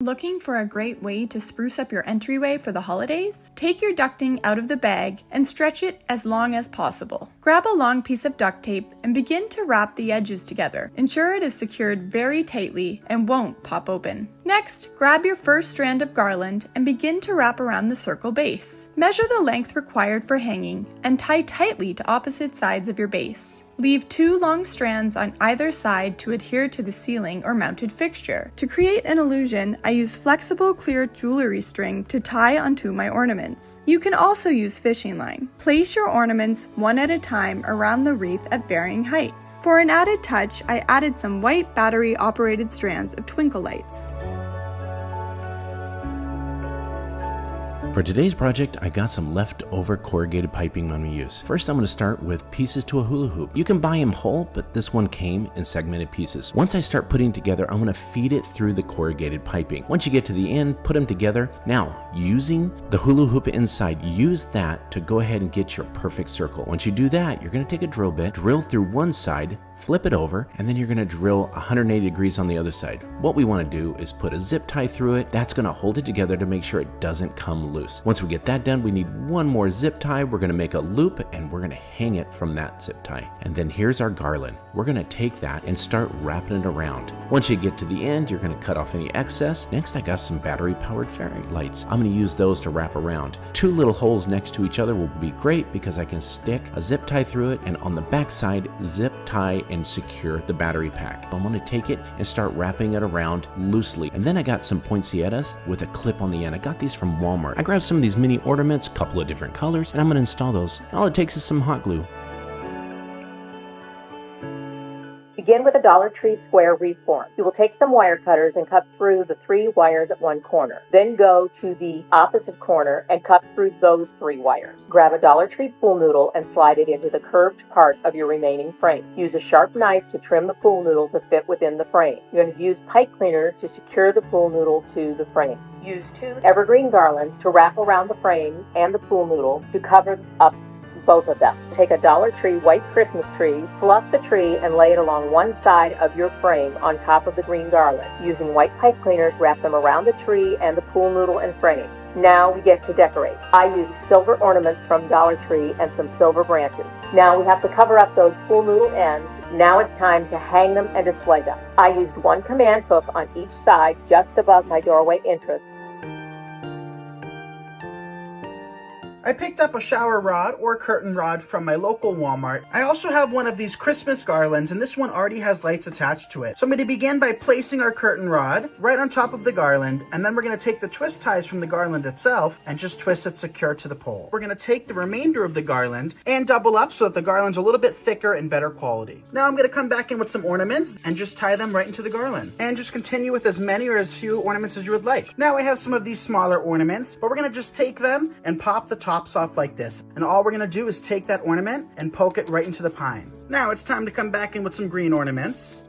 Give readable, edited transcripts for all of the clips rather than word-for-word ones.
Looking for a great way to spruce up your entryway for the holidays? Take your ducting out of the bag and stretch it as long as possible. Grab a long piece of duct tape and begin to wrap the edges together. Ensure it is secured very tightly and won't pop open. Next, grab your first strand of garland and begin to wrap around the circle base. Measure the length required for hanging and tie tightly to opposite sides of your base. Leave 2 long strands on either side to adhere to the ceiling or mounted fixture. To create an illusion, I use flexible clear jewelry string to tie onto my ornaments. You can also use fishing line. Place your ornaments one at a time around the wreath at varying heights. For an added touch, I added some white battery-operated strands of twinkle lights. For today's project, I got some leftover corrugated piping I'm going to use. First, I'm going to start with pieces to a hula hoop. You can buy them whole, but this one came in segmented pieces. Once I start putting together, I'm going to feed it through the corrugated piping. Once you get to the end, put them together. Now, using the hula hoop inside, use that to go ahead and get your perfect circle. Once you do that, you're going to take a drill bit, drill through one side, flip it over, and then you're going to drill 180 degrees on the other side. What we want to do is put a zip tie through it. That's going to hold it together to make sure it doesn't come loose. Once we get that done, we need one more zip tie. We're going to make a loop and we're going to hang it from that zip tie. And then here's our garland. We're going to take that and start wrapping it around. Once you get to the end, you're going to cut off any excess. Next, I got some battery powered fairy lights. I'm going to use those to wrap around. 2 little holes next to each other will be great because I can stick a zip tie through it, and on the back side, zip tie and secure the battery pack. I'm going to take it and start wrapping it around loosely. And then I got some poinsettias with a clip on the end. I got these from Walmart. I grabbed some of these mini ornaments, a couple of different colors, and I'm going to install those. All it takes is some hot glue. Begin with a Dollar Tree square wreath form. You will take some wire cutters and cut through the 3 wires at one corner. Then go to the opposite corner and cut through those 3 wires. Grab a Dollar Tree pool noodle and slide it into the curved part of your remaining frame. Use a sharp knife to trim the pool noodle to fit within the frame. You're going to use pipe cleaners to secure the pool noodle to the frame. Use 2 evergreen garlands to wrap around the frame and the pool noodle to cover up both of them. Take a Dollar Tree white Christmas tree, fluff the tree, and lay it along one side of your frame on top of the green garland. Using white pipe cleaners, wrap them around the tree and the pool noodle and frame. Now we get to decorate. I used silver ornaments from Dollar Tree and some silver branches. Now we have to cover up those pool noodle ends. Now it's time to hang them and display them. I used 1 command hook on each side just above my doorway entrance. I picked up a shower rod or curtain rod from my local Walmart. I also have one of these Christmas garlands, and this one already has lights attached to it. So I'm going to begin by placing our curtain rod right on top of the garland, and then we're going to take the twist ties from the garland itself and just twist it secure to the pole. We're going to take the remainder of the garland and double up so that the garland's a little bit thicker and better quality. Now I'm going to come back in with some ornaments and just tie them right into the garland. And just continue with as many or as few ornaments as you would like. Now I have some of these smaller ornaments, but we're going to just take them and pop the tops off like this. And all we're going to do is take that ornament and poke it right into the pine. Now it's time to come back in with some green ornaments.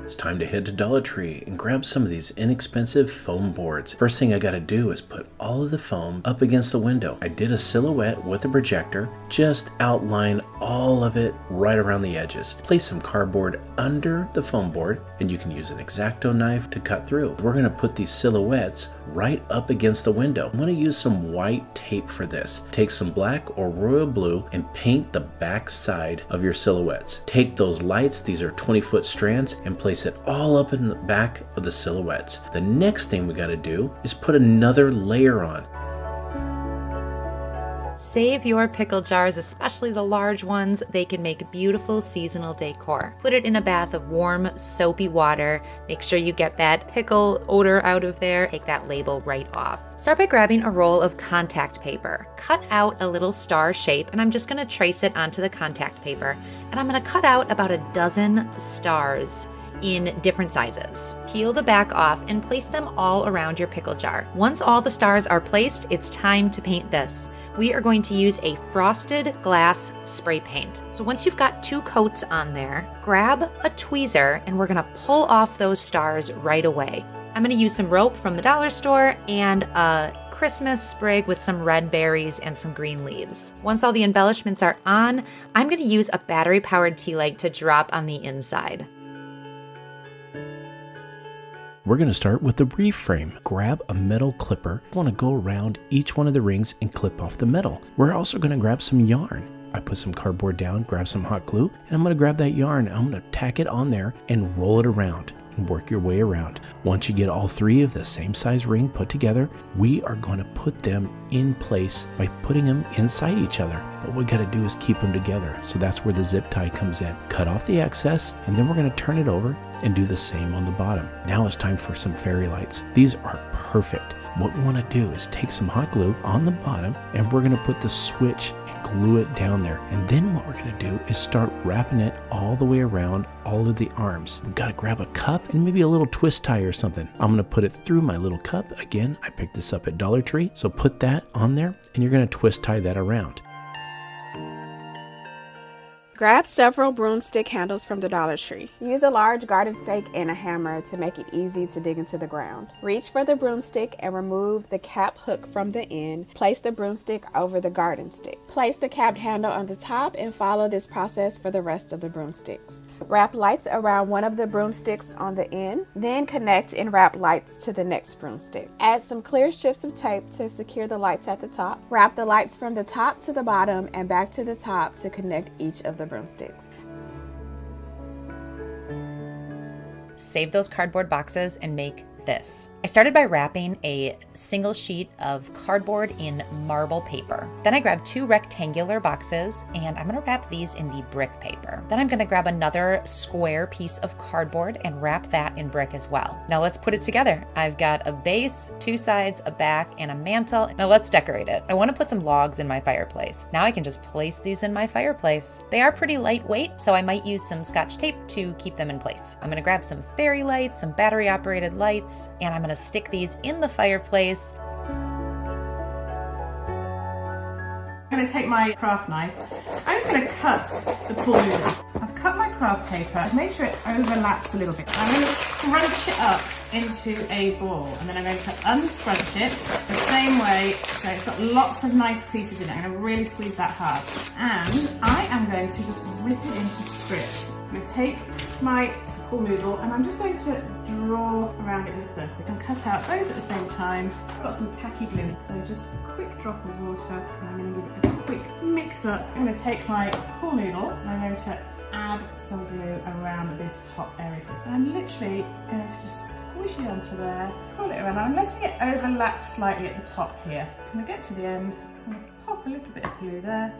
It's time to head to Dollar Tree and grab some of these inexpensive foam boards. First thing I gotta do is put all of the foam up against the window. I did a silhouette with a projector, just outline all of it right around the edges. Place some cardboard under the foam board, and you can use an X-Acto knife to cut through. We're gonna put these silhouettes right up against the window. I'm gonna use some white tape for this. Take some black or royal blue and paint the back side of your silhouettes. Take those lights, these are 20-foot strands, and place it all up in the back of the silhouettes. The next thing we gotta do is put another layer on. Save your pickle jars, especially the large ones. They can make beautiful seasonal decor. Put it in a bath of warm, soapy water. Make sure you get that pickle odor out of there. Take that label right off. Start by grabbing a roll of contact paper. Cut out a little star shape, and I'm just gonna trace it onto the contact paper. And I'm gonna cut out about a dozen stars in different sizes. Peel the back off and place them all around your pickle jar. Once all the stars are placed, it's time to paint this. We are going to use a frosted glass spray paint. So once you've got 2 coats on there, grab a tweezer and we're gonna pull off those stars right away. I'm gonna use some rope from the dollar store and a Christmas sprig with some red berries and some green leaves. Once all the embellishments are on, I'm gonna use a battery-powered tea light to drop on the inside. We're going to start with the wreath frame. Grab a metal clipper. I want to go around each one of the rings and clip off the metal. We're also going to grab some yarn. I put some cardboard down, grab some hot glue, and I'm going to grab that yarn. I'm going to tack it on there and roll it around and work your way around. Once you get all three of the same size ring put together, we are going to put them in place by putting them inside each other. What we got to do is keep them together. So that's where the zip tie comes in. Cut off the excess, and then we're going to turn it over and do the same on the bottom. Now it's time for some fairy lights. These are perfect. What we want to do is take some hot glue on the bottom, and we're going to put the switch and glue it down there. And then what we're going to do is start wrapping it all the way around all of the arms. We've got to grab a cup and maybe a little twist tie or something. I'm going to put it through my little cup. Again, I picked this up at Dollar Tree. So put that on there, and you're going to twist tie that around. Grab several broomstick handles from the Dollar Tree. Use a large garden stake and a hammer to make it easy to dig into the ground. Reach for the broomstick and remove the cap hook from the end. Place the broomstick over the garden stick. Place the capped handle on the top and follow this process for the rest of the broomsticks. Wrap lights around one of the broomsticks on the end, then connect and wrap lights to the next broomstick. Add some clear strips of tape to secure the lights at the top. Wrap the lights from the top to the bottom and back to the top to connect each of the broomsticks. Save those cardboard boxes and make this. I started by wrapping a single sheet of cardboard in marble paper. Then I grabbed 2 rectangular boxes, and I'm gonna wrap these in the brick paper. Then I'm gonna grab another square piece of cardboard and wrap that in brick as well. Now let's put it together. I've got a base, 2 sides, a back, and a mantle. Now let's decorate it. I wanna put some logs in my fireplace. Now I can just place these in my fireplace. They are pretty lightweight, so I might use some Scotch tape to keep them in place. I'm gonna grab some fairy lights, some battery operated lights, and I'm gonna stick these in the fireplace. I'm going to take my craft knife. I'm just going to cut the pool noodle. I've cut my craft paper. I've made sure it overlaps a little bit. I'm going to scrunch it up into a ball, and then I'm going to unscrunch it the same way, so it's got lots of nice creases in it. I'm going to really squeeze that hard. And I am going to just rip it into strips. I'm going to take my pool noodle and I'm just going to draw around it in a circle and cut out both at the same time. I've got some tacky glue, so just a quick drop of water, and I'm going to give it a quick mix up. I'm going to take my pool noodle and I'm going to add some glue around this top area. And I'm literally going to just squish it onto there, pull it around. I'm letting it overlap slightly at the top here. When I get to the end, I'm going to pop a little bit of glue there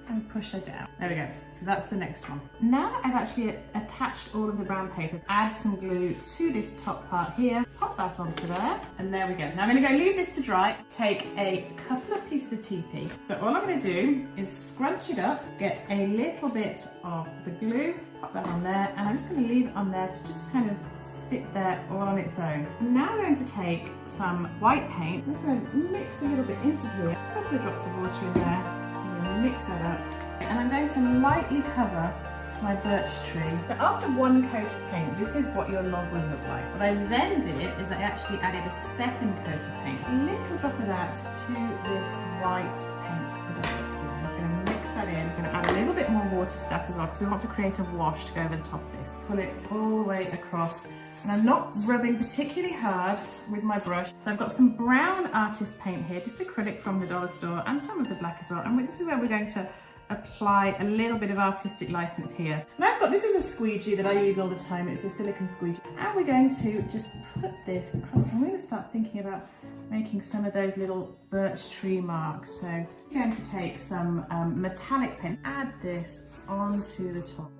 and push her down. There we go. So that's the next one. Now that I've actually attached all of the brown paper, add some glue to this top part here, pop that onto there, and there we go. Now I'm going to go leave this to dry, take a couple of pieces of TP. So all I'm going to do is scrunch it up, get a little bit of the glue, pop that on there, and I'm just going to leave it on there to just kind of sit there all on its own. And now I'm going to take some white paint. I'm just going to mix a little bit into here, a couple of drops of water in there, mix that up, and I'm going to lightly cover my birch tree. So after one coat of paint, this is what your log will look like. What I then did is I actually added a second coat of paint, a little drop of that to this white paint. I'm just going to mix that in. I'm going to add a little bit more water to that as well, because we want to create a wash to go over the top of this. Pull it all the way across. And I'm not rubbing particularly hard with my brush. So I've got some brown artist paint here, just acrylic from the dollar store, and some of the black as well. And this is where we're going to apply a little bit of artistic license here. And I've got, this is a squeegee that I use all the time. It's a silicone squeegee. And we're going to just put this across, and we're going to start thinking about making some of those little birch tree marks. So I'm going to take some metallic paint, add this onto the top.